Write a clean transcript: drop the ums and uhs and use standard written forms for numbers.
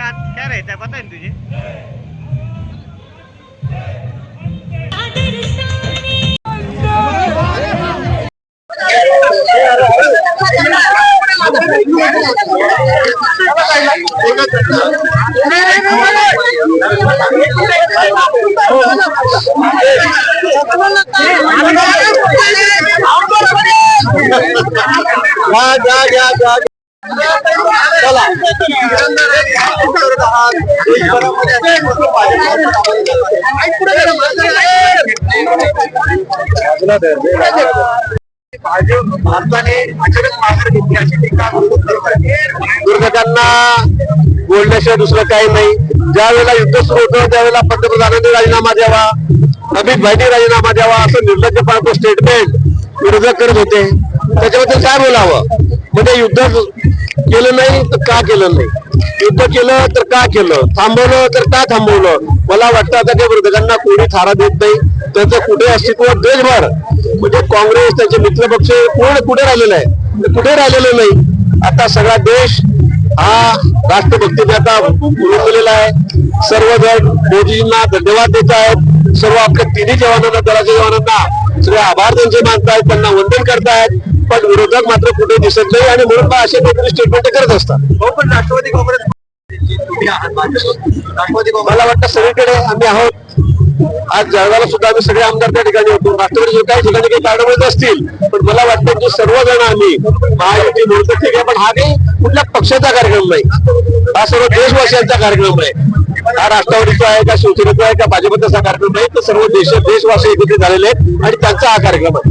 क्या रहता है पता है तुझे? चला भारताने अचानक माघार घेतली अशी टीका दुर्घटना बोलण्याशिवाय दुसरं काही नाही. ज्या वेळेला युद्ध सुरू होतं त्यावेळेला पंतप्रधानांनी राजीनामा द्यावा, अमित भाईंनी राजीनामा द्यावा असं निर्लज्जपणाचं स्टेटमेंट विरोधक करत होते. त्याच्याबद्दल काय बोलावं? म्हणजे युद्ध केलं नाही तर का केलं नाही, युद्ध केलं तर का केलं, थांबवलं तर का थांबवलं. मला वाटतं आता त्या विरोधकांना कोणी थारा देत नाही. त्याचं कुठे अस्तित्व देशभर म्हणजे काँग्रेस त्याचे मित्रपक्ष कोण कुठे राहिलेलं आहे, कुठे राहिलेलं नाही. आता सगळा देश हा राष्ट्रभक्तीने आता उलटलेला आहे. सर्वजण मोदींना धन्यवाद देत आहेत. सर्व आपल्या तिन्ही जवानांना, दलाच्या जवानांना सगळे आभार त्यांचे मानतायत, त्यांना वंदन करतायत. पण विरोधक मात्र कुठे दिसत नाही आणि म्हणून असे काहीतरी स्टेटमेंट करत असतात. हो, पण राष्ट्रवादी काँग्रेस मला वाटतं सगळीकडे आम्ही आहोत. आज जळगावला सुद्धा आम्ही सगळे आमदार त्या ठिकाणी होतो. राष्ट्रवादी काही ठिकाणी काही कारणामुळे असतील, पण मला वाटतं की सर्वजण आम्ही महायुती म्हणतो ठीक आहे, पण हा काही कुठल्या पक्षाचा कार्यक्रम नाही, हा सर्व देशवासियांचा कार्यक्रम आहे. हा राष्ट्रवादीचा आहे का, शिवसेनेचा आहे का, भाजपचा कार्यक्रम नाही, तर सर्व देशवासी एकत्रित झालेले आहेत आणि त्यांचा हा कार्यक्रम आहे.